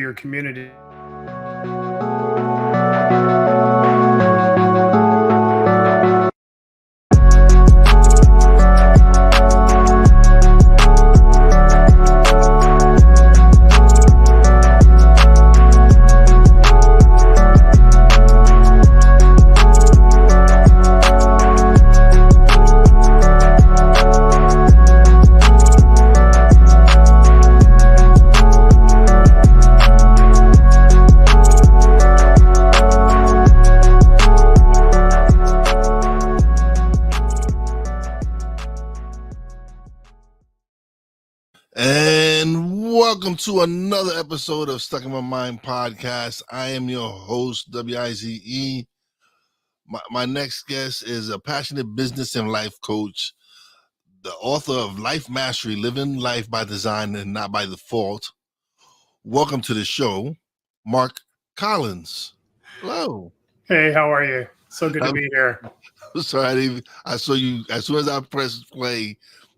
your community. And welcome to another episode of Stuck in My Mind podcast. I am your host, WIZE. My next guest is a passionate business and life coach, the author of Life Mastery, Living Life by Design and Not by Default. Welcome to the show, Mark Collins. Hello. Hey, how are you? So good to be here. Sorry, I saw you as soon as I pressed play.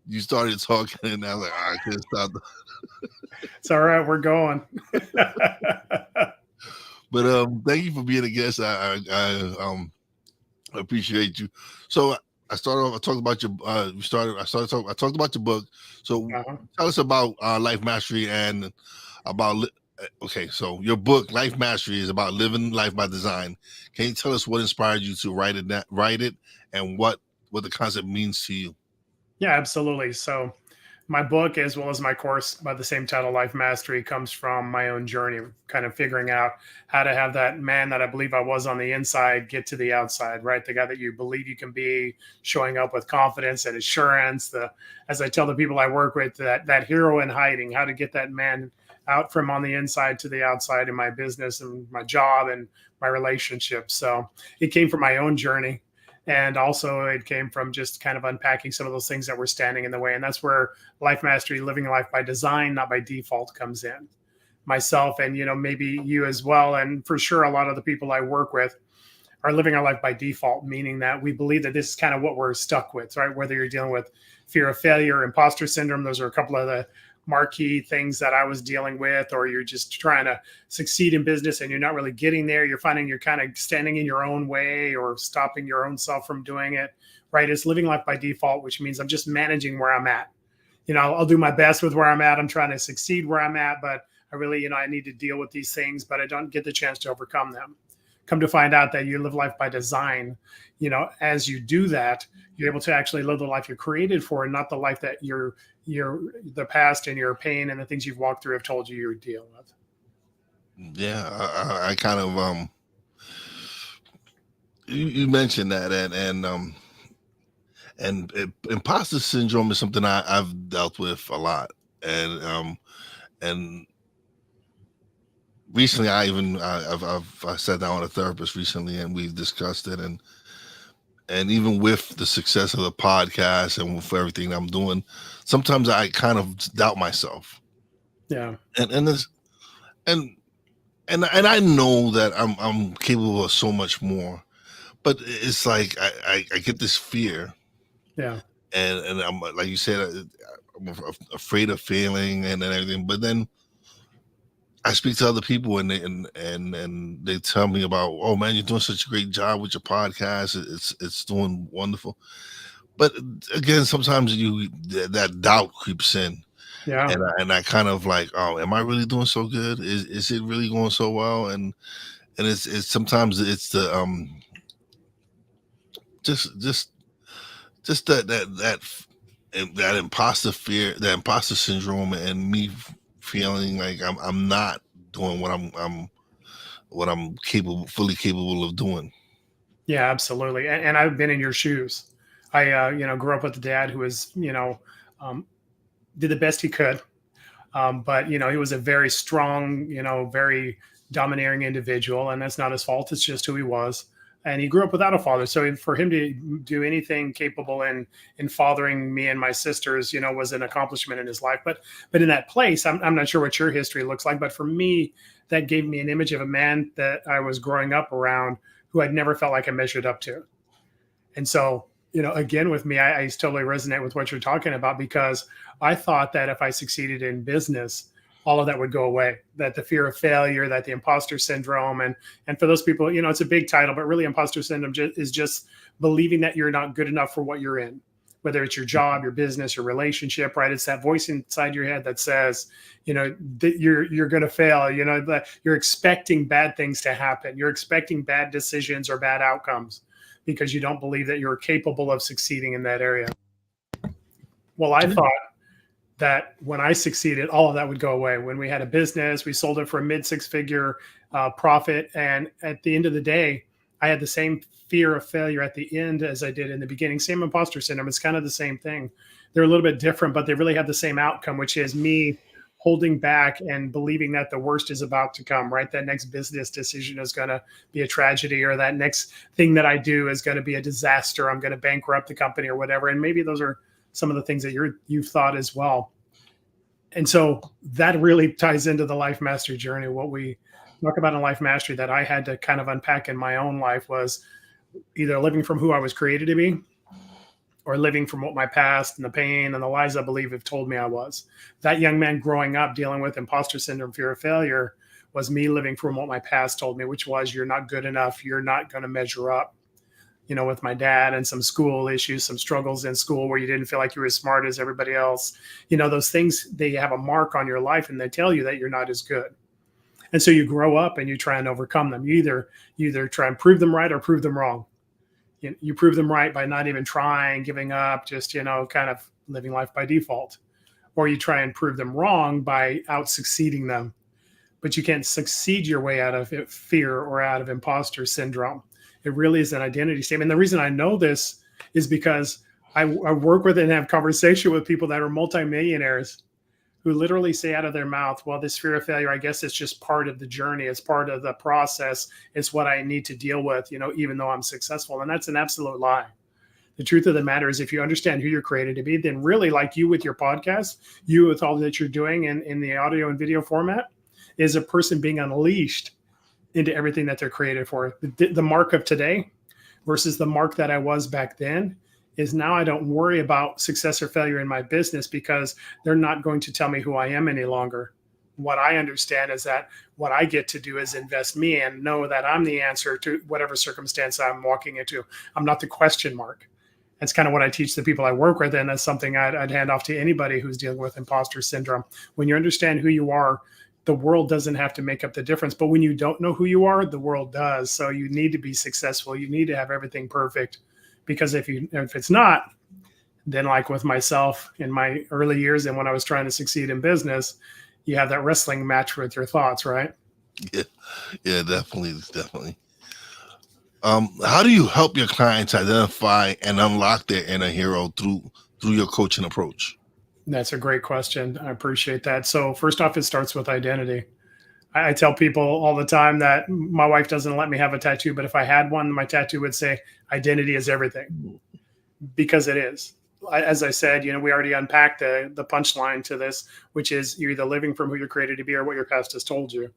You started talking, and I was like, I can't stop. It's all right. We're going. But thank you for being a guest. I appreciate you. So I started off. I talked about your. I talked about your book. So tell us about Life Mastery and about. Okay, so your book, Life Mastery, is about living life by design. Can you tell us what inspired you to write it, and what the concept means to you? Yeah, absolutely. So my book, as well as my course by the same title, Life Mastery, comes from my own journey, kind of figuring out how to have that man that I believe I was on the inside get to the outside, right? The guy that you believe you can be, showing up with confidence and assurance. As I tell the people I work with, that hero in hiding, how to get that man out from on the inside to the outside in my business and my job and my relationships. So it came from my own journey. And also it came from just kind of unpacking some of those things that were standing in the way. And that's where Life Mastery, Living Life by Design, Not by Default, comes in. Myself and, maybe you as well. And for sure, a lot of the people I work with are living our life by default, meaning that we believe that this is kind of what we're stuck with, right? Whether you're dealing with fear of failure, imposter syndrome, those are a couple of the marquee things that I was dealing with, or you're just trying to succeed in business and you're not really getting there. You're finding you're kind of standing in your own way or stopping your own self from doing it, right? It's living life by default, which means I'm just managing where I'm at. I'll do my best with where I'm at. I'm trying to succeed where I'm at, but I really, I need to deal with these things, but I don't get the chance to overcome them. Come to find out that you live life by design, as you do that, you're able to actually live the life you're created for, and not the life that the past and your pain and the things you've walked through have told you you're dealing with. Yeah, I kind of you mentioned that, and imposter syndrome is something I've dealt with a lot, and recently I sat down with a therapist recently, and we've discussed it, and even with the success of the podcast and with everything I'm doing, sometimes I kind of doubt myself. Yeah. And I know that I'm capable of so much more, but it's like I get this fear. Yeah. And I'm, like you said, I'm afraid of failing and everything. But then I speak to other people and they tell me about, oh man, you're doing such a great job with your podcast. It's doing wonderful. But again, sometimes that doubt creeps in. Yeah. And I kind of like, oh, am I really doing so good? Is it really going so well? And it's sometimes it's the just that imposter fear, that imposter syndrome, and me feeling like I'm not doing what I'm fully capable of doing. Yeah, absolutely. And I've been in your shoes. I grew up with a dad who was did the best he could, but he was a very strong, very domineering individual, and that's not his fault. It's just who he was. And he grew up without a father. So for him to do anything capable in fathering me and my sisters, was an accomplishment in his life. But in that place, I'm not sure what your history looks like, but for me, that gave me an image of a man that I was growing up around who I'd never felt like I measured up to. And so, again, with me, I totally resonate with what you're talking about, because I thought that if I succeeded in business, all of that would go away, that the fear of failure, that the imposter syndrome. And for those people, it's a big title, but really imposter syndrome is just believing that you're not good enough for what you're in, whether it's your job, your business, your relationship, right? It's that voice inside your head that says, that you're going to fail, that you're expecting bad things to happen. You're expecting bad decisions or bad outcomes because you don't believe that you're capable of succeeding in that area. Well, I thought that when I succeeded, all of that would go away. When we had a business, we sold it for a mid-six-figure profit. And at the end of the day, I had the same fear of failure at the end as I did in the beginning. Same imposter syndrome. It's kind of the same thing. They're a little bit different, but they really have the same outcome, which is me holding back and believing that the worst is about to come, right? That next business decision is going to be a tragedy, or that next thing that I do is going to be a disaster. I'm going to bankrupt the company or whatever. And maybe those are some of the things that you've thought as well. And so that really ties into the Life Mastery journey. What we talk about in Life Mastery that I had to kind of unpack in my own life was either living from who I was created to be, or living from what my past and the pain and the lies I believe have told me I was. That young man growing up dealing with imposter syndrome, fear of failure, was me living from what my past told me, which was you're not good enough. You're not going to measure up. With my dad and some school issues, some struggles in school where you didn't feel like you were as smart as everybody else. Those things, they have a mark on your life and they tell you that you're not as good. And so you grow up and you try and overcome them. You either try and prove them right or prove them wrong. You prove them right by not even trying, giving up, just, kind of living life by default. Or you try and prove them wrong by out succeeding them. But you can't succeed your way out of fear or out of imposter syndrome. It really is an identity statement. And the reason I know this is because I work with and have conversation with people that are multimillionaires who literally say out of their mouth, well, this fear of failure, I guess it's just part of the journey. It's part of the process. It's what I need to deal with, even though I'm successful. And that's an absolute lie. The truth of the matter is, if you understand who you're created to be, then really, like you with your podcast, you with all that you're doing in the audio and video format, is a person being unleashed into everything that they're created for. The mark of today versus the mark that I was back then is now I don't worry about success or failure in my business because they're not going to tell me who I am any longer. What I understand is that what I get to do is invest me and know that I'm the answer to whatever circumstance I'm walking into. I'm not the question mark. That's kind of what I teach the people I work with. And that's something I'd hand off to anybody who's dealing with imposter syndrome. When you understand who you are, the world doesn't have to make up the difference. But when you don't know who you are, the world does. So you need to be successful. You need to have everything perfect. Because if it's not, then like with myself in my early years and when I was trying to succeed in business, you have that wrestling match with your thoughts, right? Yeah, definitely. How do you help your clients identify and unlock their inner hero through your coaching approach? That's a great question. I appreciate that. So first off, it starts with identity. I tell people all the time that my wife doesn't let me have a tattoo, but if I had one, my tattoo would say identity is everything, because it is. As I said, we already unpacked the punchline to this, which is you're either living from who you're created to be or what your past has told you.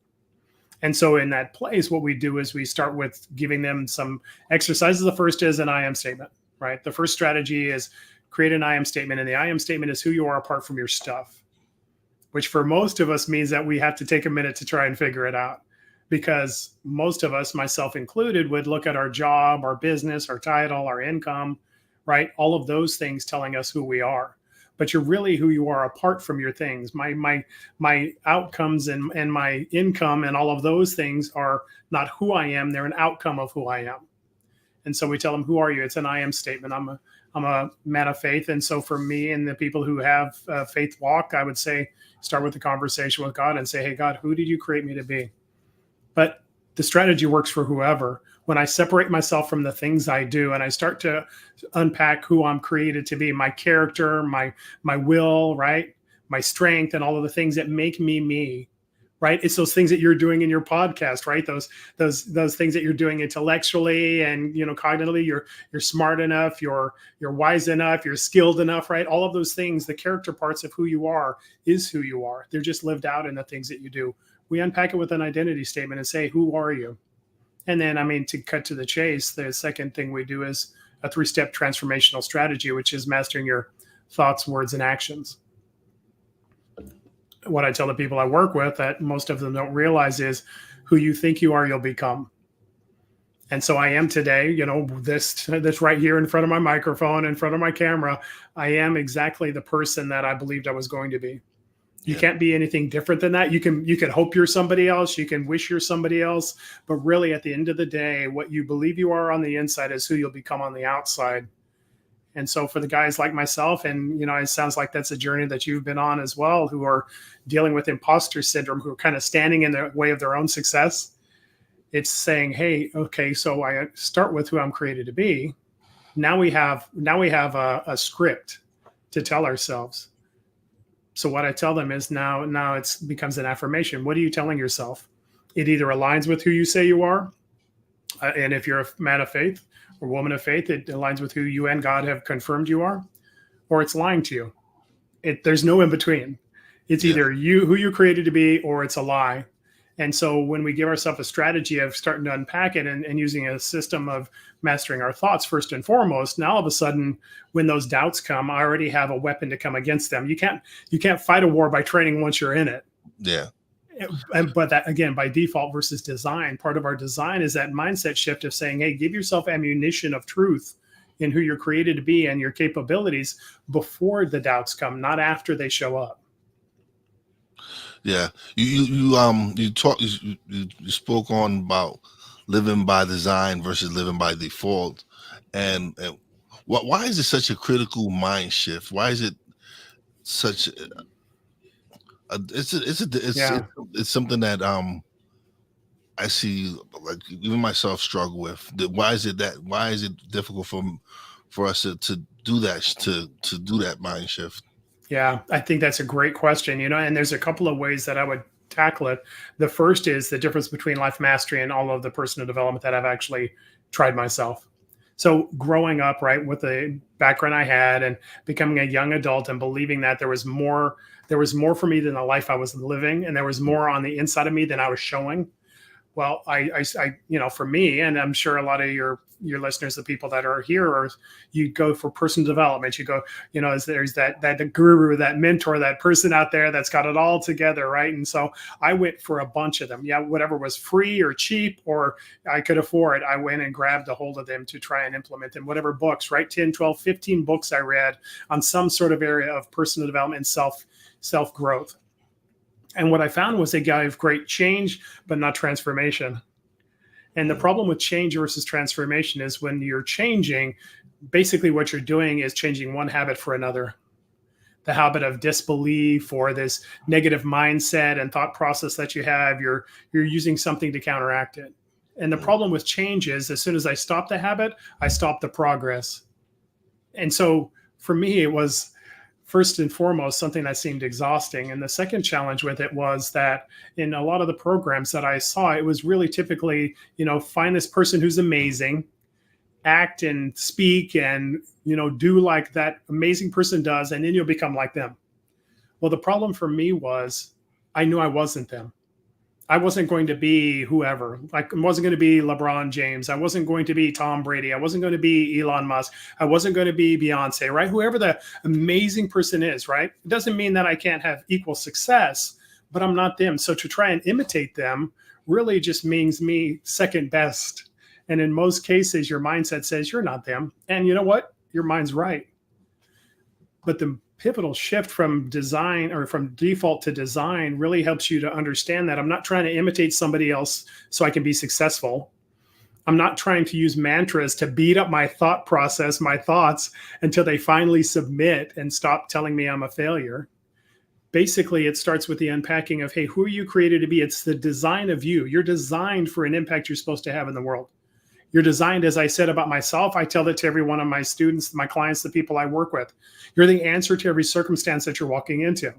And so in that place, what we do is we start with giving them some exercises. The first is an I am statement, right? The first strategy is create an I am statement. And the I am statement is who you are apart from your stuff, which for most of us means that we have to take a minute to try and figure it out. Because most of us, myself included, would look at our job, our business, our title, our income, right? All of those things telling us who we are. But you're really who you are apart from your things. My outcomes and my income and all of those things are not who I am. They're an outcome of who I am. And so we tell them, who are you? It's an I am statement. I'm a man of faith. And so for me and the people who have a faith walk, I would say, start with the conversation with God and say, hey, God, who did you create me to be? But the strategy works for whoever. When I separate myself from the things I do and I start to unpack who I'm created to be, my character, my will, right? My strength and all of the things that make me, right? It's those things that you're doing in your podcast, right? Those things that you're doing intellectually and, cognitively, you're smart enough, you're wise enough, you're skilled enough, right? All of those things, the character parts of who you are is who you are. They're just lived out in the things that you do. We unpack it with an identity statement and say, who are you? And then, to cut to the chase, the second thing we do is a 3-step transformational strategy, which is mastering your thoughts, words, and actions. what I tell the people I work with that most of them don't realize is who you think you are, you'll become. And so I am today, this right here in front of my microphone, in front of my camera. I am exactly the person that I believed I was going to be. You can't be anything different than that. You can hope you're somebody else. You can wish you're somebody else. But really, at the end of the day, what you believe you are on the inside is who you'll become on the outside. And so for the guys like myself, and, it sounds like that's a journey that you've been on as well, who are dealing with imposter syndrome, who are kind of standing in the way of their own success. It's saying, hey, okay, so I start with who I'm created to be. Now we have a script to tell ourselves. So what I tell them is now it becomes an affirmation. What are you telling yourself? It either aligns with who you say you are, and if you're a man of faith or woman of faith, it aligns with who you and God have confirmed you are, or it's lying to you. There's no in between. It's either who you're created to be, or it's a lie. And so when we give ourselves a strategy of starting to unpack it and using a system of mastering our thoughts first and foremost, now all of a sudden, when those doubts come, I already have a weapon to come against them. You can't fight a war by training once you're in it. Yeah. But that, again, by default versus design, part of our design is that mindset shift of saying, hey, give yourself ammunition of truth in who you're created to be and your capabilities before the doubts come, not after they show up. Yeah, you spoke on about living by design versus living by default, and why is it such a critical mind shift? Why is it such? It's something that I see, like, even myself struggle with. Why is it difficult for us to do that, to do that mind shift? Yeah, I think that's a great question, and there's a couple of ways that I would tackle it. The first is the difference between life mastery and all of the personal development that I've actually tried myself. So growing up, right, with the background I had and becoming a young adult and believing that there was more for me than the life I was living, and there was more on the inside of me than I was showing. Well, I for me, and I'm sure a lot of your listeners, the people that are here, or you go for personal development, you go, there's that guru, that mentor, that person out there that's got it all together, right? And so I went for a bunch of them. Yeah, whatever was free or cheap or I could afford, I went and grabbed a hold of them to try and implement them. Whatever books, right? 10, 12, 15 books I read on some sort of area of personal development and self-growth. And what I found was a guy of great change, but not transformation. And the problem with change versus transformation is when you're changing, basically what you're doing is changing one habit for another. The habit of disbelief or this negative mindset and thought process that you have, you're using something to counteract it. And the problem with change is as soon as I stop the habit, I stop the progress. And so for me, it was first and foremost something that seemed exhausting. And the second challenge with it was that in a lot of the programs that I saw, it was really typically, find this person who's amazing, act and speak and, do like that amazing person does, and then you'll become like them. Well, the problem for me was I knew I wasn't them. I wasn't going to be whoever. I wasn't going to be LeBron James. I wasn't going to be Tom Brady. I wasn't going to be Elon Musk. I wasn't going to be Beyonce, right? Whoever the amazing person is, right? It doesn't mean that I can't have equal success, but I'm not them. So to try and imitate them really just means me second best. And in most cases, your mindset says you're not them. And you know what? Your mind's right. But the pivotal shift from design or from default to design really helps you to understand that I'm not trying to imitate somebody else so I can be successful. I'm not trying to use mantras to beat up my thought process, my thoughts, until they finally submit and stop telling me I'm a failure. Basically, it starts with the unpacking of, hey, who are you created to be? It's the design of you. You're designed for an impact you're supposed to have in the world. You're designed, as I said about myself, I tell that to every one of my students, my clients, the people I work with. You're the answer to every circumstance that you're walking into.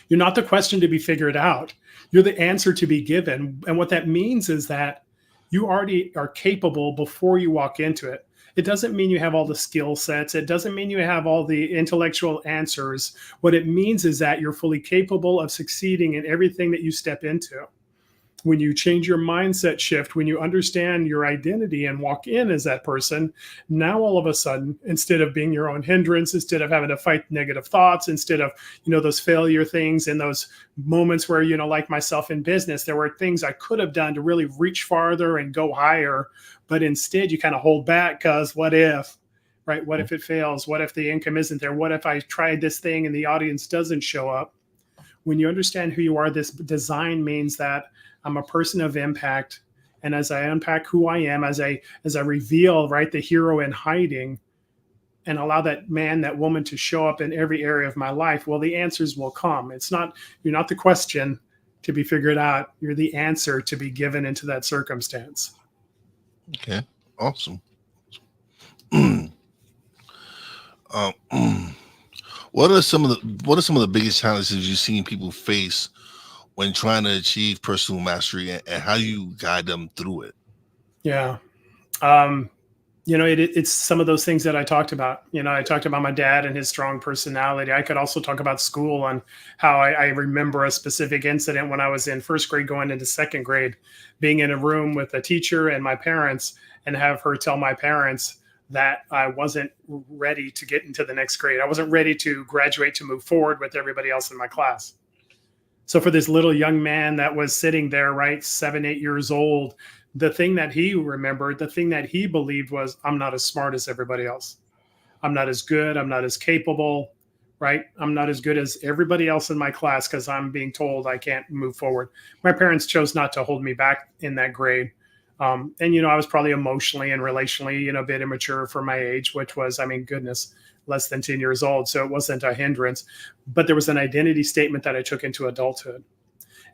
You're not the question to be figured out. You're the answer to be given. And what that means is that you already are capable before you walk into it. It doesn't mean you have all the skill sets. It doesn't mean you have all the intellectual answers. What it means is that you're fully capable of succeeding in everything that you step into. When you change your mindset shift, when you understand your identity and walk in as that person, now all of a sudden, instead of being your own hindrance, instead of having to fight negative thoughts, instead of, those failure things and those moments where, like myself in business, there were things I could have done to really reach farther and go higher. But instead, you kind of hold back because what if? Right? What if it fails? What if the income isn't there? What if I tried this thing and the audience doesn't show up? When you understand who you are, this design means that I'm a person of impact. And as I unpack who I am, as I reveal, right, the hero in hiding, and allow that man, that woman to show up in every area of my life, well, the answers will come. You're not the question to be figured out. You're the answer to be given into that circumstance. Okay. Awesome. What are some of the biggest challenges you've seen people face when trying to achieve personal mastery, and how you guide them through it? Yeah. It's some of those things that I talked about. I talked about my dad and his strong personality. I could also talk about school and how I remember a specific incident when I was in first grade going into second grade, being in a room with a teacher and my parents, and have her tell my parents that I wasn't ready to get into the next grade. I wasn't ready to graduate, to move forward with everybody else in my class. So for this little young man that was sitting there, right, 7, 8 years old, the thing that he remembered, the thing that he believed was, I'm not as smart as everybody else. I'm not as good. I'm not as capable, right? I'm not as good as everybody else in my class because I'm being told I can't move forward. My parents chose not to hold me back in that grade. And I was probably emotionally and relationally, a bit immature for my age, which was, goodness, less than 10 years old. So it wasn't a hindrance, but there was an identity statement that I took into adulthood.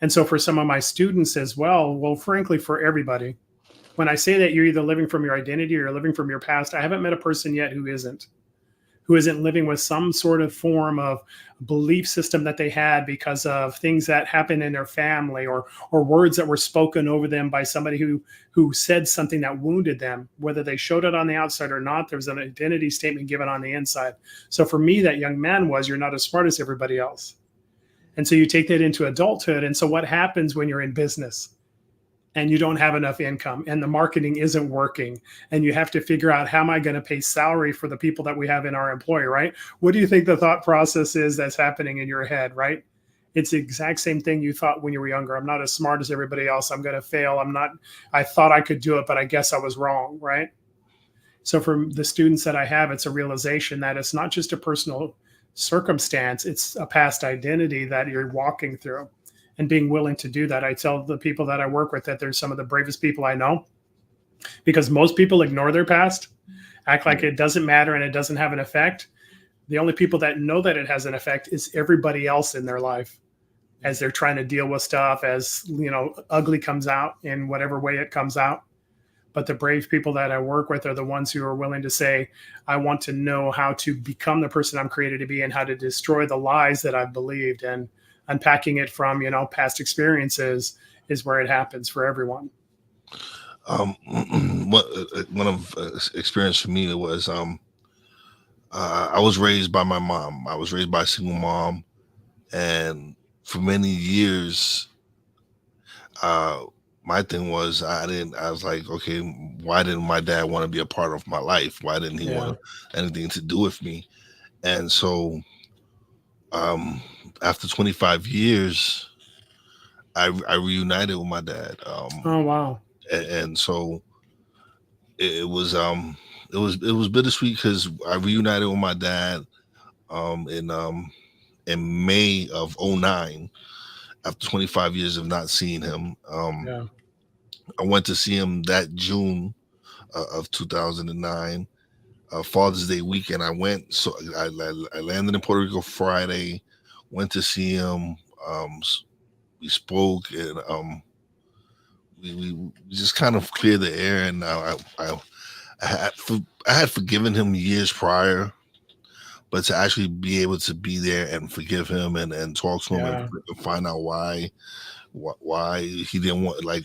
And so for some of my students as well, frankly, for everybody, when I say that you're either living from your identity or you're living from your past, I haven't met a person yet who isn't living with some sort of form of belief system that they had because of things that happened in their family, or words that were spoken over them by somebody who said something that wounded them. Whether they showed it on the outside or not, there was an identity statement given on the inside. So for me, that young man was, you're not as smart as everybody else. And so you take that into adulthood. And so what happens when you're in business and you don't have enough income and the marketing isn't working and you have to figure out, how am I going to pay salary for the people that we have in our employ, right? What do you think the thought process is that's happening in your head, right? It's the exact same thing you thought when you were younger. I'm not as smart as everybody else. I'm going to fail. I thought I could do it, but I guess I was wrong, right? So for the students that I have, it's a realization that it's not just a personal circumstance, it's a past identity that you're walking through. And being willing to do that. I tell the people that I work with that they're some of the bravest people I know, because most people ignore their past, act like it doesn't matter and it doesn't have an effect. The only people that know that it has an effect is everybody else in their life, as they're trying to deal with stuff, as ugly comes out in whatever way it comes out. But the brave people that I work with are the ones who are willing to say, I want to know how to become the person I'm created to be and how to destroy the lies that I've believed. And unpacking it from, past experiences is where it happens for everyone. One of experience for me was, I was raised by my mom. I was raised by a single mom. And for many years, my thing was, I was like, okay, why didn't my dad want to be a part of my life? Why didn't he want anything to do with me? And so, after 25 years, I reunited with my dad. Oh, wow. And so it was bittersweet because I reunited with my dad in May of 2009, after 25 years of not seeing him. I went to see him that June of 2009, Father's Day weekend. I went, so I landed in Puerto Rico Friday, went to see him. We spoke, and we just kind of cleared the air. And I had forgiven him years prior, but to actually be able to be there and forgive him and talk to him and find out why he didn't want, like,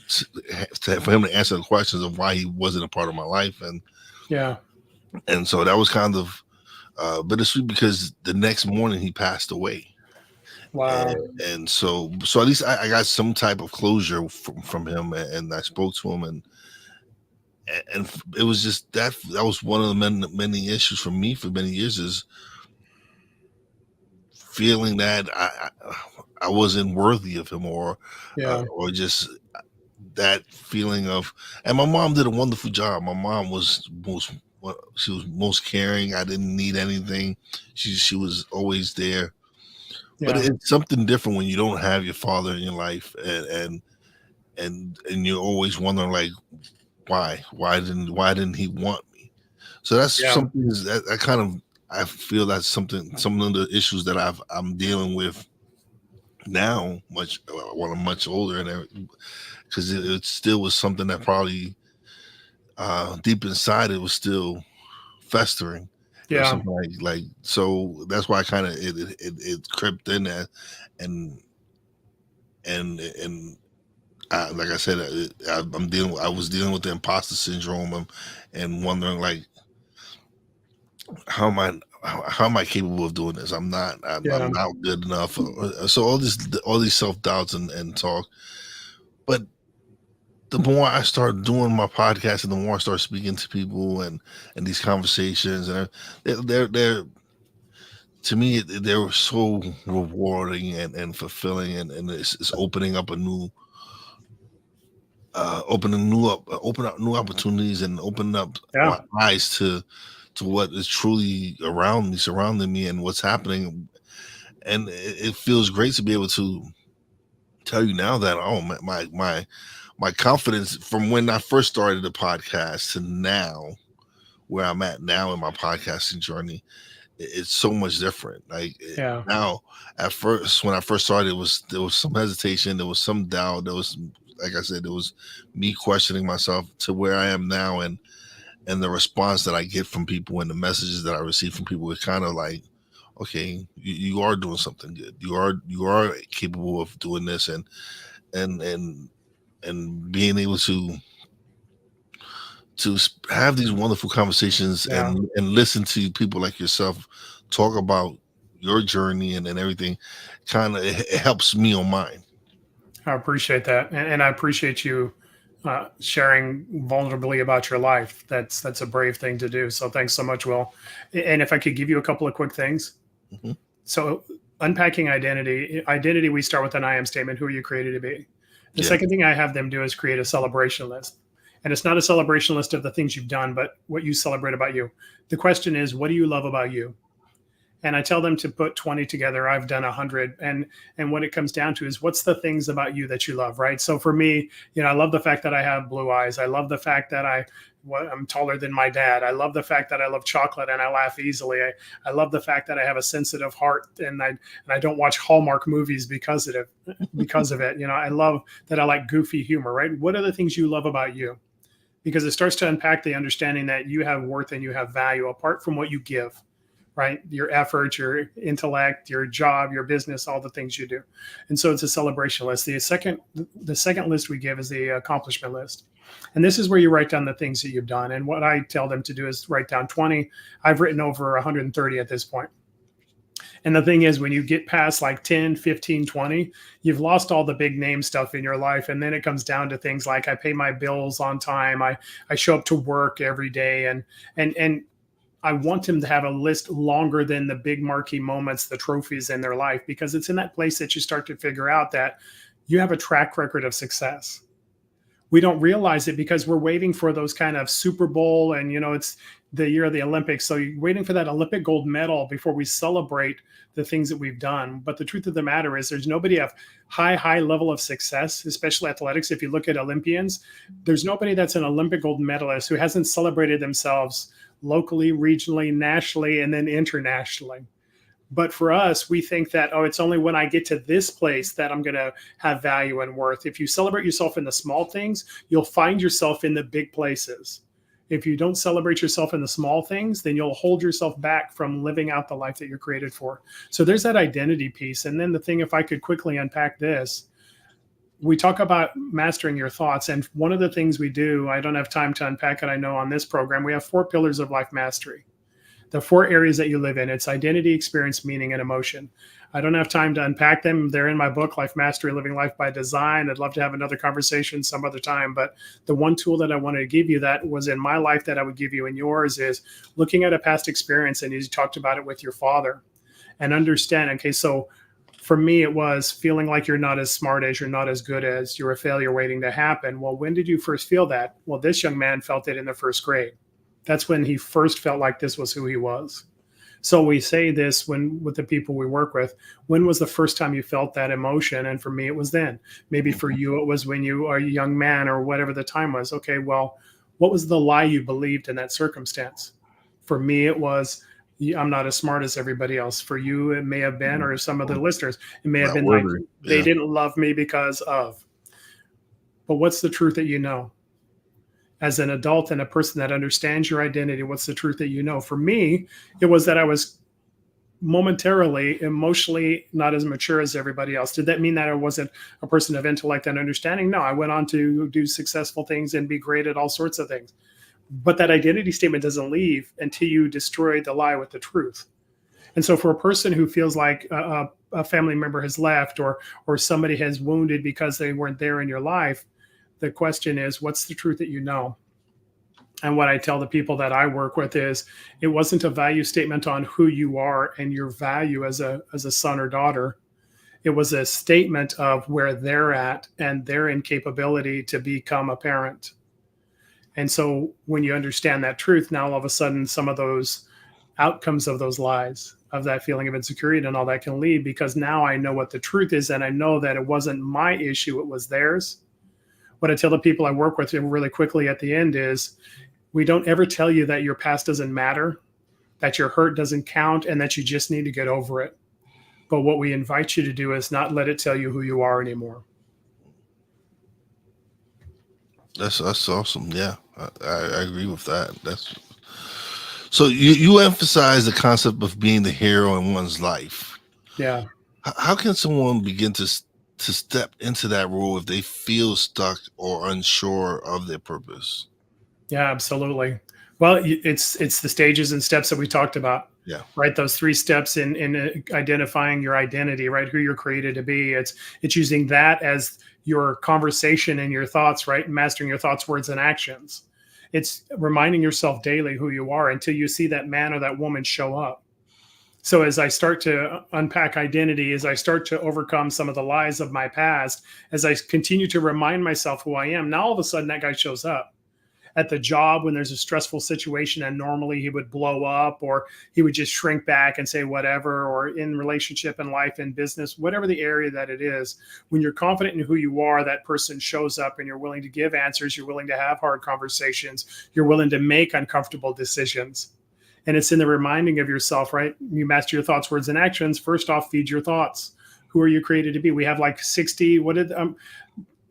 for him to answer the questions of why he wasn't a part of my life. And so that was kind of bittersweet, because the next morning he passed away. Wow. And so at least I got some type of closure from him, and I spoke to him, and it was just that was one of the many issues for me for many years, is feeling that I wasn't worthy of him, Yeah. or just that feeling of. And my mom did a wonderful job. My mom was she was most caring. I didn't need anything. She was always there. But Yeah. it's something different when you don't have your father in your life, and you're always wondering, like, why didn't he want me? So that's Yeah. something that I kind of, I feel that's some of the issues that I'm dealing with now, much when I'm much older, and because it still was something that probably deep inside it was still festering. It was Yeah. something so that's why I kind of it crept in there, and and like I said, I was dealing with the imposter syndrome, and wondering, like, how am I how am I capable of doing this? I'm Yeah. not good enough. So all these self doubts and talk. But the more I start doing my podcast, and the more I start speaking to people, and these conversations, and they're to me, they were so rewarding and fulfilling, and it's opening up a new open up new opportunities, and open up Yeah. my eyes to what is truly around me, surrounding me, and what's happening. And it feels great to be able to tell you now that, oh, my confidence from when I first started the podcast to now, where I'm at now in my podcasting journey, it's so much different. Like, Yeah. now, at first, when I first started, there was some hesitation, there was some doubt, there was, like I said, there was me questioning myself, to where I am now, and the response that I get from people, and the messages that I receive from people, is kind of like, okay, you are doing something good. You are capable of doing this, and and and being able to have these wonderful conversations, Yeah. and listen to people like yourself talk about your journey, and everything. Kind of, it helps me on mine. I appreciate that, and I appreciate you sharing vulnerably about your life. That's a brave thing to do. So thanks so much, Will. And if I could give you a couple of quick things. Mhm. So unpacking identity, we start with an I am statement. Who are you created to be? The Yeah. second thing I have them do is create a celebration list. And it's not a celebration list of the things you've done, but what you celebrate about you. The question is, what do you love about you? And I tell them to put 20 together. I've done 100. And what it comes down to is, what's the things about you that you love, right? So for me, I love the fact that I have blue eyes. I love the fact that I'm taller than my dad. I love the fact that I love chocolate and I laugh easily. I love the fact that I have a sensitive heart, and I don't watch Hallmark movies because of it. I love that I like goofy humor, right? What are the things you love about you? Because it starts to unpack the understanding that you have worth and you have value apart from what you give, right? Your effort, your intellect, your job, your business, all the things you do. And so it's a celebration list. The second list we give is the accomplishment list. And this is where you write down the things that you've done. And what I tell them to do is write down 20. I've written over 130 at this point. And the thing is, when you get past like 10, 15, 20, you've lost all the big name stuff in your life. And then it comes down to things like, I pay my bills on time. I show up to work every day. And I want them to have a list longer than the big marquee moments, the trophies in their life, because it's in that place that you start to figure out that you have a track record of success. We don't realize it because we're waiting for those kind of Super Bowl, and it's the year of the Olympics. So you're waiting for that Olympic gold medal before we celebrate the things that we've done. But the truth of the matter is, there's nobody of high level of success, especially athletics. If you look at Olympians, there's nobody that's an Olympic gold medalist who hasn't celebrated themselves locally, regionally, nationally, and then internationally. But for us, we think that, oh, it's only when I get to this place that I'm going to have value and worth. If you celebrate yourself in the small things, you'll find yourself in the big places. If you don't celebrate yourself in the small things, then you'll hold yourself back from living out the life that you're created for. So there's that identity piece. And then the thing, if I could quickly unpack this, we talk about mastering your thoughts. And one of the things we do, I don't have time to unpack it, I know, on this program, we have 4 pillars of life mastery. the four areas that you live in. It's identity, experience, meaning, and emotion. I don't have time to unpack them. They're in my book, Life Mastery, Living Life by Design. I'd love to have another conversation some other time. But the one tool that I wanted to give you that was in my life that I would give you in yours is looking at a past experience. And you talked about it with your father and understand. Okay, so for me, it was feeling like you're not as smart as, you're not as good as, you're a failure waiting to happen. Well, when did you first feel that? Well, this young man felt it in the first grade. That's when he first felt like this was who he was. So we say this when with the people we work with, when was the first time you felt that emotion? And for me, it was then. Maybe for you, it was when you are a young man or whatever the time was. Okay, well, what was the lie you believed in that circumstance? For me, it was, I'm not as smart as everybody else. For you, it may have been, or some of the listeners, it may have been like they didn't love me because of. But what's the truth that you know? As an adult and a person that understands your identity, what's the truth that you know? For me, it was that I was momentarily emotionally not as mature as everybody else. Did that mean that I wasn't a person of intellect and understanding? No, I went on to do successful things and be great at all sorts of things. But that identity statement doesn't leave until you destroy the lie with the truth. And so for a person who feels like a family member has left or somebody has wounded because they weren't there in your life, the question is, what's the truth that you know? And what I tell the people that I work with is, it wasn't a value statement on who you are and your value as a son or daughter. It was a statement of where they're at and their incapability to become a parent. And so when you understand that truth, now all of a sudden some of those outcomes of those lies, of that feeling of insecurity and all that can leave, because now I know what the truth is and I know that it wasn't my issue, it was theirs. What I tell the people I work with really quickly at the end is, we don't ever tell you that your past doesn't matter, that your hurt doesn't count, and that you just need to get over it. But what we invite you to do is not let it tell you who you are anymore. That's awesome. Yeah, I agree with that. So you emphasize the concept of being the hero in one's life. Yeah. How can someone begin to step into that role if they feel stuck or unsure of their purpose? Yeah, absolutely. Well, it's the stages and steps that we talked about. Yeah. Right. Those 3 steps in identifying your identity, right? Who you're created to be. It's using that as your conversation and your thoughts, right? Mastering your thoughts, words, and actions. It's reminding yourself daily who you are until you see that man or that woman show up. So as I start to unpack identity, as I start to overcome some of the lies of my past, as I continue to remind myself who I am, now all of a sudden that guy shows up at the job when there's a stressful situation, and normally he would blow up or he would just shrink back and say whatever, or in relationship and life and business, whatever the area that it is. When you're confident in who you are, that person shows up and you're willing to give answers. You're willing to have hard conversations. You're willing to make uncomfortable decisions. And it's in the reminding of yourself, right? You master your thoughts, words, and actions. First off, feed your thoughts. Who are you created to be? We have like 60,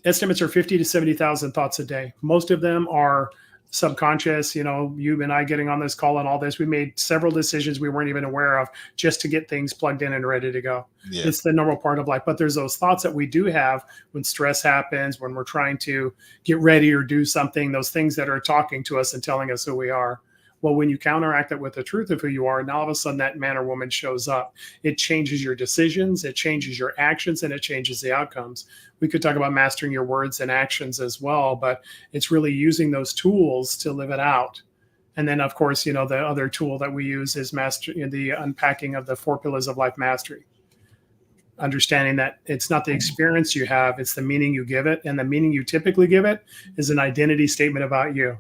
estimates are 50 to 70,000 thoughts a day. Most of them are subconscious. You know, you and I getting on this call and all this, we made several decisions we weren't even aware of just to get things plugged in and ready to go. Yeah. It's the normal part of life. But there's those thoughts that we do have when stress happens, when we're trying to get ready or do something, those things that are talking to us and telling us who we are. Well, when you counteract it with the truth of who you are, now all of a sudden that man or woman shows up. It changes your decisions, it changes your actions, and it changes the outcomes. We could talk about mastering your words and actions as well, but it's really using those tools to live it out. And then, of course, you know, the other tool that we use is the unpacking of the 4 pillars of life mastery. Understanding that it's not the experience you have, it's the meaning you give it. And the meaning you typically give it is an identity statement about you.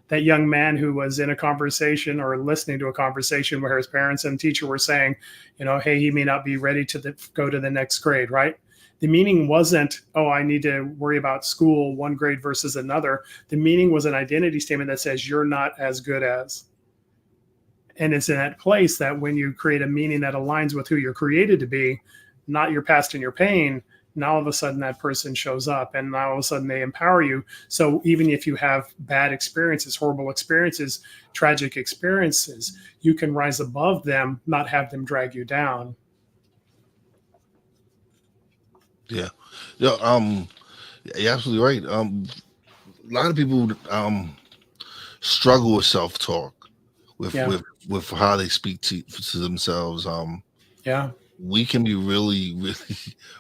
That young man who was in a conversation or listening to a conversation where his parents and teacher were saying, you know, hey, he may not be ready to go to the next grade, right? The meaning wasn't, oh, I need to worry about school, one grade versus another. The meaning was an identity statement that says you're not as good as. And it's in that place that when you create a meaning that aligns with who you're created to be, not your past and your pain, now all of a sudden that person shows up and now all of a sudden they empower you. So even if you have bad experiences, horrible experiences, tragic experiences, you can rise above them, not have them drag you down. Yeah. You're absolutely right. A lot of people struggle with self-talk, with with how they speak to themselves. Yeah. We can be really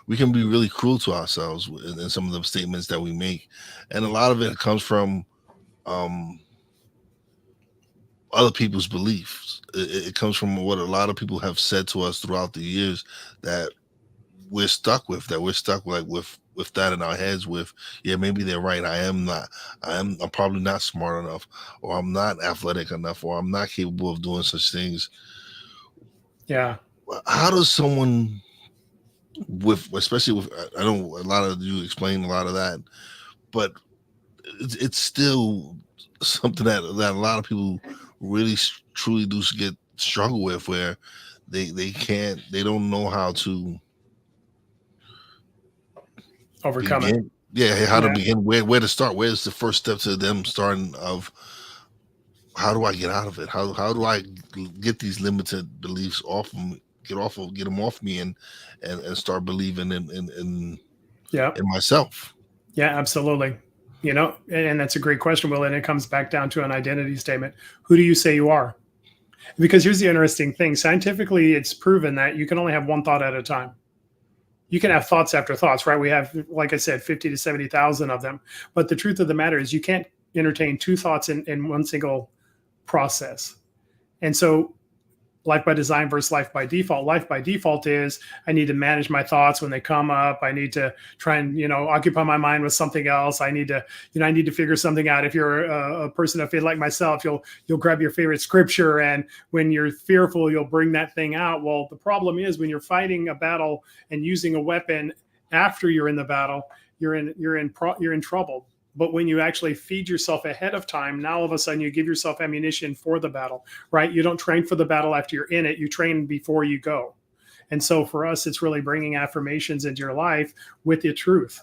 we can be really cruel to ourselves in some of the statements that we make, and a lot of it comes from um other people's beliefs. It comes from what a lot of people have said to us throughout the years that we're stuck with, that we're stuck like with that in our heads with, yeah, maybe they're right, I'm probably not smart enough, or I'm not athletic enough, or I'm not capable of doing such things. Yeah. How does someone with, especially with, I know a lot of you explain a lot of that, but it's still something that a lot of people really truly do get struggle with, where they don't know how to Overcome it. begin. Yeah, how to Yeah. begin, where to start, where's the first step to them starting of how do I get out of it, how do I get these limited beliefs off of me, get them off me, and start believing Yeah. in myself. Yeah, absolutely. And that's a great question, Will. And it comes back down to an identity statement. Who do you say you are? Because here's the interesting thing. Scientifically, it's proven that you can only have one thought at a time. You can have thoughts after thoughts, right? We have, like I said, 50 to 70,000 of them. But the truth of the matter is you can't entertain two thoughts in one single process. And so life by design versus life by default. Life by default is I need to manage my thoughts when they come up. I need to try and, occupy my mind with something else. I need to figure something out. If you're a person of faith like myself, you'll grab your favorite scripture, and when you're fearful, you'll bring that thing out. Well, the problem is when you're fighting a battle and using a weapon after you're in the battle, you're in trouble. But when you actually feed yourself ahead of time, now all of a sudden you give yourself ammunition for the battle, right? You don't train for the battle after you're in it. You train before you go. And so for us, it's really bringing affirmations into your life with the truth.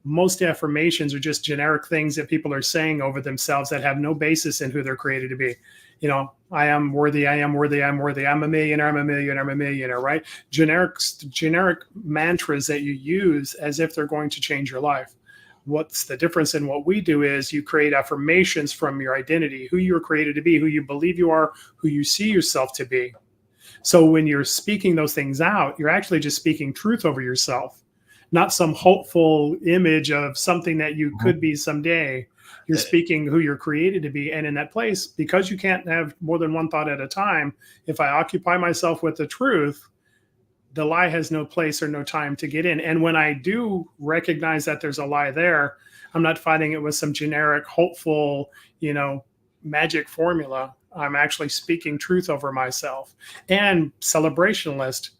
Most affirmations are just generic things that people are saying over themselves that have no basis in who they're created to be. I am worthy, I am worthy, I'm worthy, I'm a millionaire, I'm a millionaire, I'm a millionaire, right? Generic mantras that you use as if they're going to change your life. What's the difference in what we do is you create affirmations from your identity, who you were created to be, who you believe you are, who you see yourself to be. So when you're speaking those things out, you're actually just speaking truth over yourself, not some hopeful image of something that you could be someday. You're speaking who you're created to be. And in that place, because you can't have more than one thought at a time, if I occupy myself with the truth, the lie has no place or no time to get in. And when I do recognize that there's a lie there, I'm not fighting it with some generic, hopeful, magic formula. I'm actually speaking truth over myself. And celebrationalist,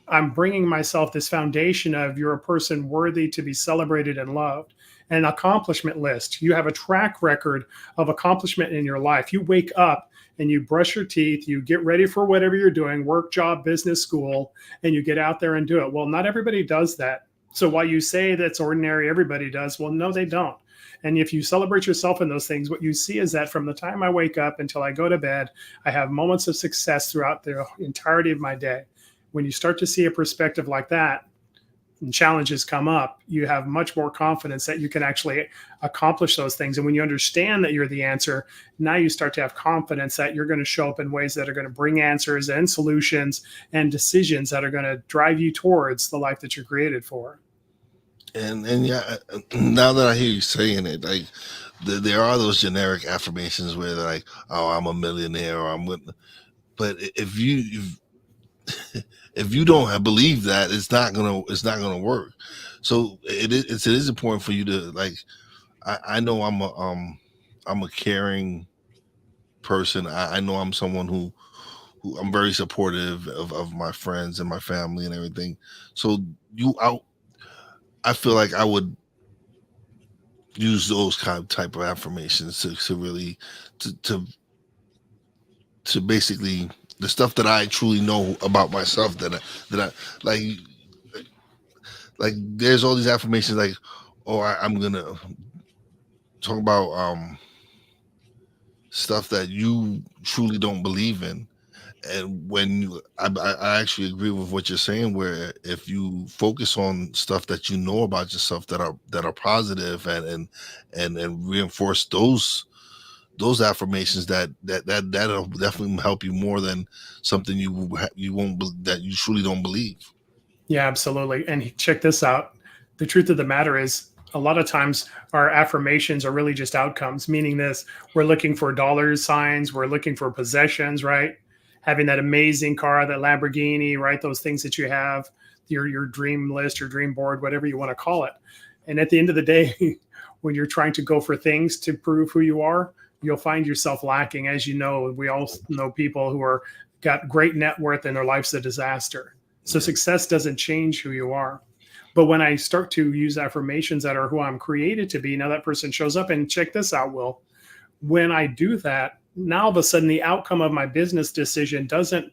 I'm bringing myself this foundation of you're a person worthy to be celebrated and loved. An accomplishment list. You have a track record of accomplishment in your life. You wake up and you brush your teeth, you get ready for whatever you're doing, work, job, business, school, and you get out there and do it. Well, not everybody does that. So while you say that's ordinary, everybody does, well, no, they don't. And if you celebrate yourself in those things, what you see is that from the time I wake up until I go to bed, I have moments of success throughout the entirety of my day. When you start to see a perspective like that, and challenges come up, you have much more confidence that you can actually accomplish those things. And when you understand that you're the answer, now you start to have confidence that you're going to show up in ways that are going to bring answers and solutions and decisions that are going to drive you towards the life that you're created for. And yeah, now that I hear you saying it, like there are those generic affirmations where they're like, "Oh, I'm a millionaire," or "I'm with," but if you don't believe that, it's not gonna work. So it is important for you to, like, I know I'm a caring person. I know I'm someone who I'm very supportive of my friends and my family and everything. So I feel like I would use those type of affirmations to really to basically the stuff that I truly know about myself, that I like there's all these affirmations like, oh, I'm gonna talk about stuff that you truly don't believe in. And I actually agree with what you're saying, where if you focus on stuff that you know about yourself that are positive, and reinforce those affirmations that'll definitely help you more than something you won't that you truly don't believe. Yeah, absolutely. And check this out. The truth of the matter is, a lot of times our affirmations are really just outcomes, meaning this: we're looking for dollar signs, we're looking for possessions, right? Having that amazing car, that Lamborghini, right? Those things that you have, your dream list, your dream board, whatever you want to call it. And at the end of the day, when you're trying to go for things to prove who you are, you'll find yourself lacking. As you know, we all know people who are got great net worth and their life's a disaster. So success doesn't change who you are. But when I start to use affirmations that are who I'm created to be, now that person shows up. And check this out, Will. When I do that, now all of a sudden the outcome of my business decision doesn't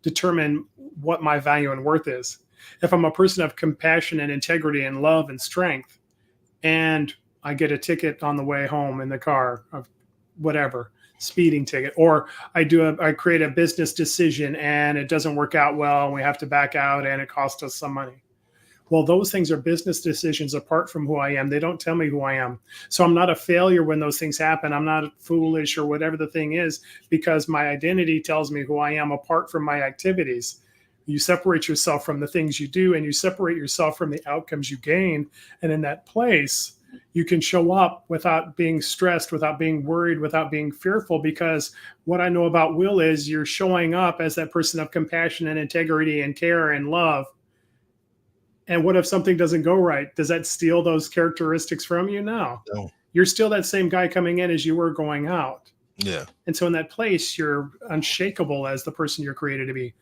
determine what my value and worth is. If I'm a person of compassion and integrity and love and strength, and I get a ticket on the way home in the car of whatever, speeding ticket, or I create a business decision and it doesn't work out well and we have to back out and it costs us some money. Well, those things are business decisions apart from who I am. They don't tell me who I am. So I'm not a failure when those things happen. I'm not foolish or whatever the thing is, because my identity tells me who I am apart from my activities. You separate yourself from the things you do, and you separate yourself from the outcomes you gain. And in that place, you can show up without being stressed, without being worried, without being fearful, because what I know about Will is you're showing up as that person of compassion and integrity and care and love. And what if something doesn't go right? Does that steal those characteristics from you? No. You're still that same guy coming in as you were going out. Yeah. And so in that place, you're unshakable as the person you're created to be.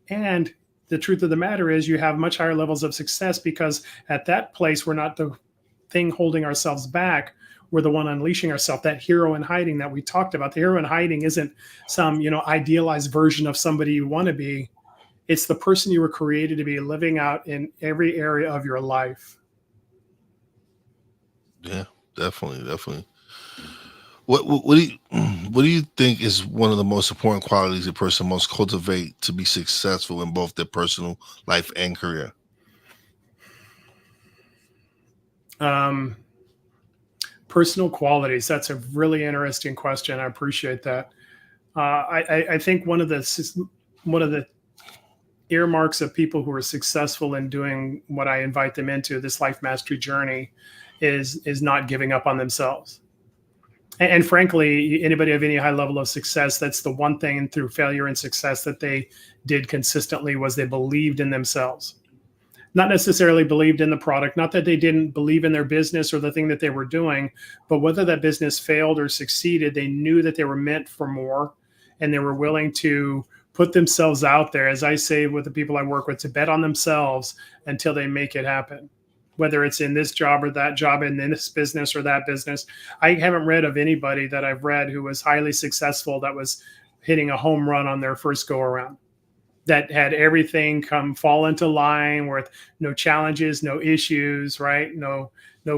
And the truth of the matter is you have much higher levels of success, because at that place, we're not the thing holding ourselves back. We're the one unleashing ourselves. That hero in hiding that we talked about. The hero in hiding isn't some, idealized version of somebody you want to be. It's the person you were created to be, living out in every area of your life. Yeah, definitely. What do you think is one of the most important qualities a person must cultivate to be successful in both their personal life and career? Personal qualities. That's a really interesting question. I appreciate that. I think one of the earmarks of people who are successful in doing what I invite them into, this life mastery journey, is not giving up on themselves. And frankly, anybody of any high level of success, that's the one thing through failure and success that they did consistently, was they believed in themselves. Not necessarily believed in the product, not that they didn't believe in their business or the thing that they were doing, but whether that business failed or succeeded, they knew that they were meant for more, and they were willing to put themselves out there, as I say with the people I work with, to bet on themselves until they make it happen. Whether it's in this job or that job, in this business or that business. I haven't read of anybody that I've read who was highly successful that was hitting a home run on their first go around, that had everything fall into line with no challenges, no issues, right? No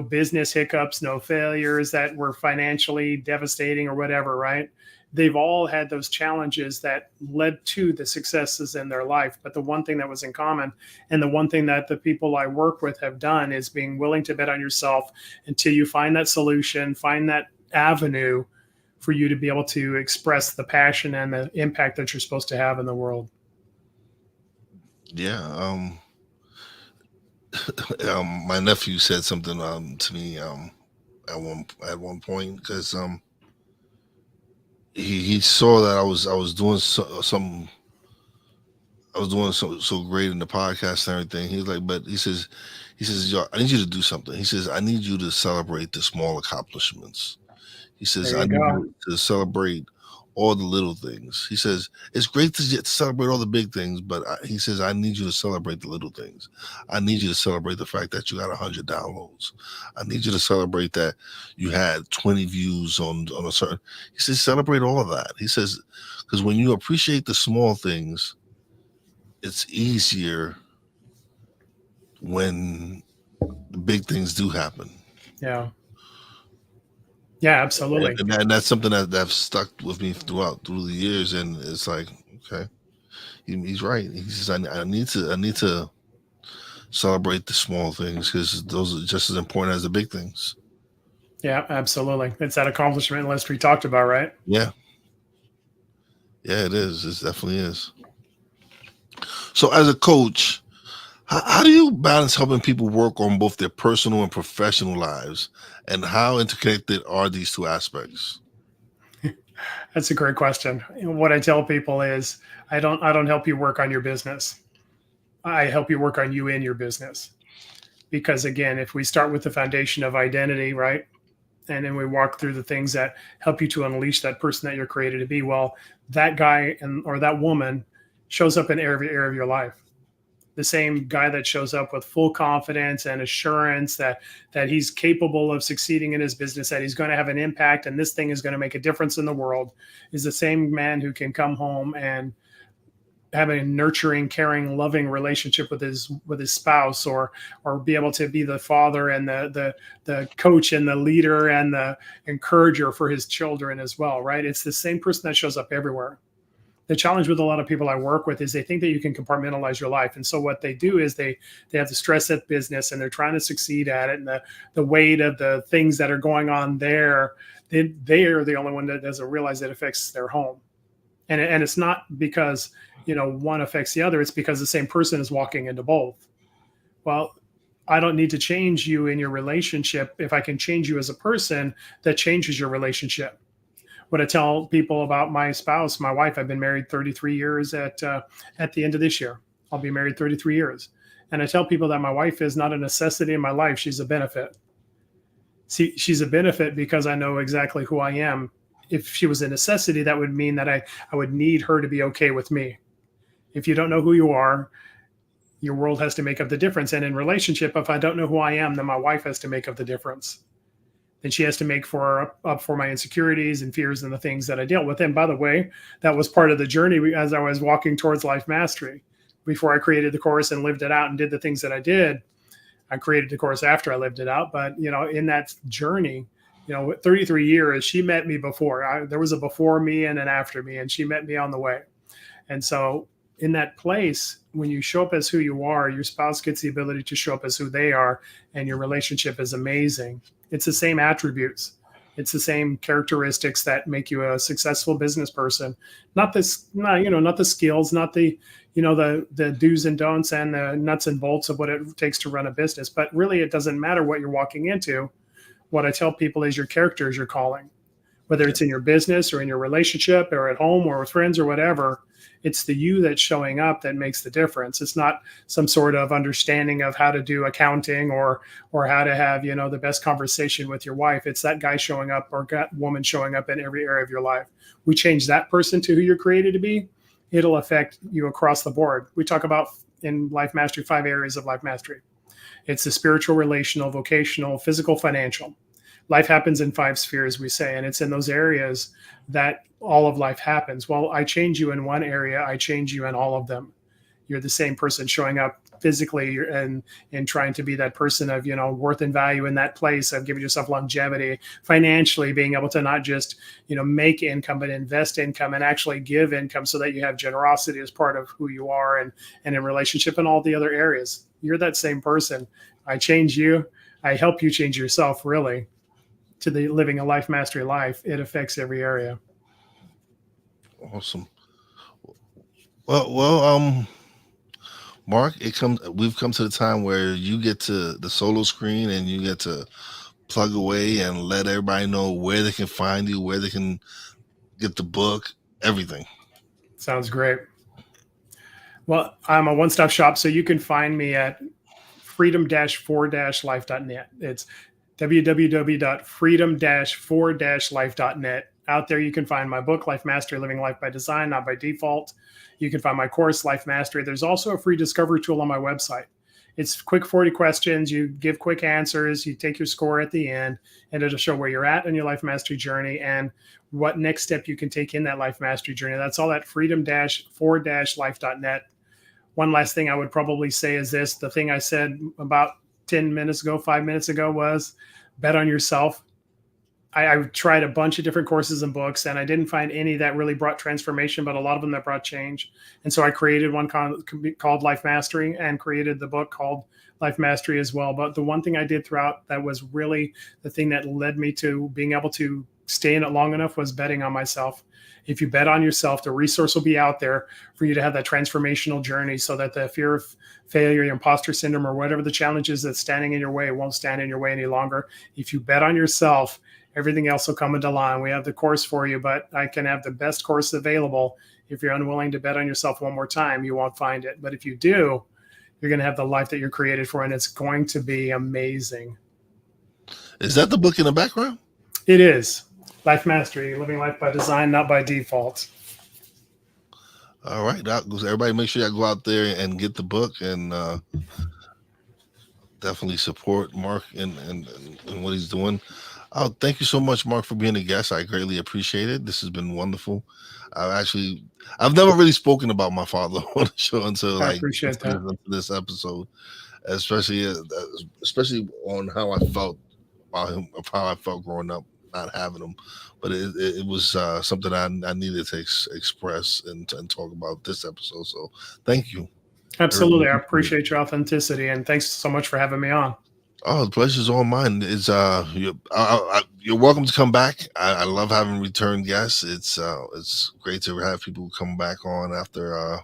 business hiccups, no failures that were financially devastating or whatever, right? They've all had those challenges that led to the successes in their life. But the one thing that was in common, and the one thing that the people I work with have done, is being willing to bet on yourself until you find that solution, find that avenue for you to be able to express the passion and the impact that you're supposed to have in the world. Yeah. My nephew said something to me at one point, because he saw that I was doing some I was doing so great in the podcast and everything. He was like, but he says, yo, I need you to do something. He says, I need you to celebrate the small accomplishments. He says, There I you need go. you to celebrate all the little things. He says, it's great to celebrate all the big things, but he says, I need you to celebrate the little things. I need you to celebrate the fact that you got 100 downloads. I need you to celebrate that you had 20 views on a certain. He says, celebrate all of that. He says, because when you appreciate the small things, it's easier when the big things do happen. Yeah. Yeah, absolutely. And that's something that's stuck with me through the years. And it's like, okay, he's right. He says, I need to celebrate the small things, because those are just as important as the big things. Yeah, absolutely. It's that accomplishment list we talked about, right? Yeah, yeah, it is. It definitely is. So, as a coach, how do you balance helping people work on both their personal and professional lives, and how interconnected are these two aspects? That's a great question. What I tell people is I don't help you work on your business. I help you work on you in your business. Because again, if we start with the foundation of identity, right? And then we walk through the things that help you to unleash that person that you're created to be, well, that guy and or that woman shows up in every area of your life. The same guy that shows up with full confidence and assurance that he's capable of succeeding in his business, that he's going to have an impact and this thing is going to make a difference in the world, is the same man who can come home and have a nurturing, caring, loving relationship with his spouse, or be able to be the father and the coach and the leader and the encourager for his children as well, right? It's the same person that shows up everywhere. The challenge with a lot of people I work with is they think that you can compartmentalize your life. And so what they do is they have the stress at business and they're trying to succeed at it. And the weight of the things that are going on there, they are the only one that doesn't realize it affects their home. And it's not because, one affects the other. It's because the same person is walking into both. Well, I don't need to change you in your relationship. If I can change you as a person, that changes your relationship. What I tell people about my spouse, my wife, I've been married 33 years at the end of this year. I'll be married 33 years. And I tell people that my wife is not a necessity in my life. She's a benefit. See, she's a benefit because I know exactly who I am. If she was a necessity, that would mean that I would need her to be okay with me. If you don't know who you are, your world has to make up the difference. And in relationship, if I don't know who I am, then my wife has to make up the difference. Then she has to make up for my insecurities and fears and the things that I deal with. And by the way, that was part of the journey as I was walking towards life mastery. Before I created the course and lived it out and did the things that I did, I created the course after I lived it out. But in that journey, 33 years, she met me before. There was a before me and an after me, and she met me on the way. And so in that place, when you show up as who you are, your spouse gets the ability to show up as who they are, and your relationship is amazing. It's the same attributes. It's the same characteristics that make you a successful business person. Not the skills, not the do's and don'ts and the nuts and bolts of what it takes to run a business. But really, it doesn't matter what you're walking into. What I tell people is your character is your calling, whether it's in your business or in your relationship or at home or with friends or whatever. It's the you that's showing up that makes the difference. It's not some sort of understanding of how to do accounting or how to have, the best conversation with your wife. It's that guy showing up or that woman showing up in every area of your life. We change that person to who you're created to be. It'll affect you across the board. We talk about in Life Mastery, 5 areas of life mastery. It's the spiritual, relational, vocational, physical, financial. Life happens in 5 spheres, we say, and it's in those areas that all of life happens. Well, I change you in one area, I change you in all of them. You're the same person showing up physically and trying to be that person of, worth and value in that place of giving yourself longevity, financially being able to not just, make income, but invest income and actually give income so that you have generosity as part of who you are and in relationship and all the other areas. You're that same person. I change you. I help you change yourself, really, to the living a life mastery life. It affects every area. Awesome. Well, Mark, we've come to the time where you get to the solo screen and you get to plug away and let everybody know where they can find you, where they can get the book, everything. Sounds great. Well, I'm a one-stop shop, so you can find me at freedom-4-life.net. It's www.freedom-4-life.net. Out there, you can find my book, Life Mastery, Living Life by Design, Not by Default. You can find my course, Life Mastery. There's also a free discovery tool on my website. It's quick 40 questions. You give quick answers. You take your score at the end, and it'll show where you're at in your life mastery journey and what next step you can take in that life mastery journey. That's all at freedom-4-life.net. One last thing I would probably say is this. The thing I said about 5 minutes ago was bet on yourself. I tried a bunch of different courses and books, and I didn't find any that really brought transformation, but a lot of them that brought change. And so I created one called Life Mastery, and created the book called Life Mastery as well. But the one thing I did throughout that was really the thing that led me to being able to stay in it long enough was betting on myself. If you bet on yourself, the resource will be out there for you to have that transformational journey, so that the fear of failure, imposter syndrome, or whatever the challenge is that's standing in your way won't stand in your way any longer. If you bet on yourself, everything else will come into line. We have the course for you, but I can have the best course available. If you're unwilling to bet on yourself one more time, you won't find it. But if you do, you're going to have the life that you're created for, and it's going to be amazing. Is that the book in the background? It is. Life Mastery, living life by design, not by default. All right. Everybody make sure you go out there and get the book, and definitely support Mark and what he's doing. Oh, thank you so much, Mark, for being a guest. I greatly appreciate it. This has been wonderful. I've never really spoken about my father on the show until I appreciate that. This episode, especially on how I felt about him, of how I felt growing up, not having him. But it was something I needed to express and talk about this episode. So thank you. Absolutely. I appreciate your authenticity, and thanks so much for having me on. Oh, the pleasure's all mine. You're welcome to come back. I love having return guests. It's great to have people come back on after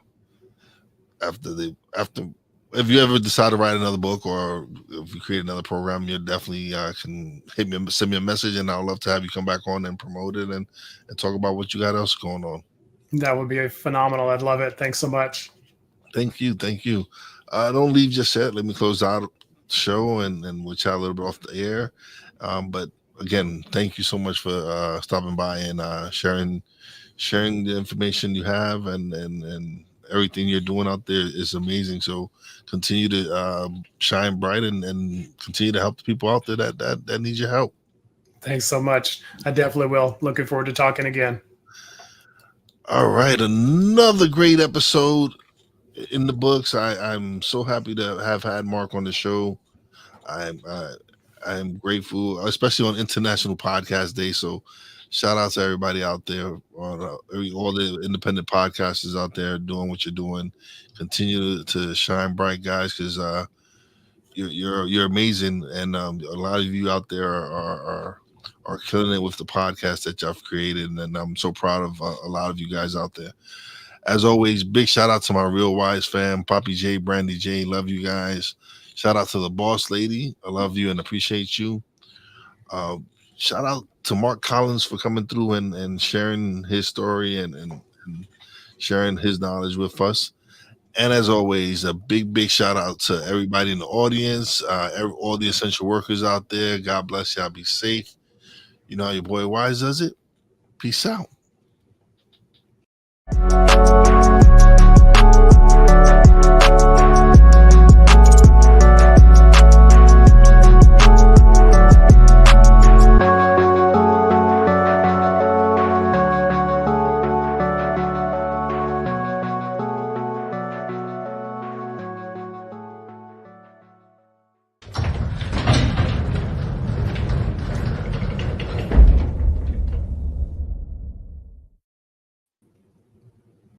if you ever decide to write another book, or if you create another program, you definitely can send me a message, and I'd love to have you come back on and promote it and talk about what you got else going on. That would be phenomenal. I'd love it. Thanks so much. Thank you. Don't leave just yet. Let me close out the show and we'll chat a little bit off the air. But again, thank you so much for stopping by and sharing the information you have, and everything you're doing out there is amazing. So continue to shine bright and continue to help the people out there that need your help. Thanks so much. I definitely will. Looking forward to talking again. All right, another great episode in the books. I'm so happy to have had Mark on the show. I'm grateful, especially on International Podcast Day. So shout out to everybody out there, on all the independent podcasters out there doing what you're doing. Continue to shine bright, guys, because you're amazing, and a lot of you out there are killing it with the podcast that y'all created, and I'm so proud of a lot of you guys out there. As always, big shout out to my Real Wise fam, Poppy J, Brandy J, love you guys. Shout out to the boss lady, I love you and appreciate you. Shout out to Mark Collins for coming through and sharing his story and sharing his knowledge with us. And as always, a big shout out to everybody in the audience, all the essential workers out there. God bless y'all. Be safe. You know how your boy Wise does it. Peace out.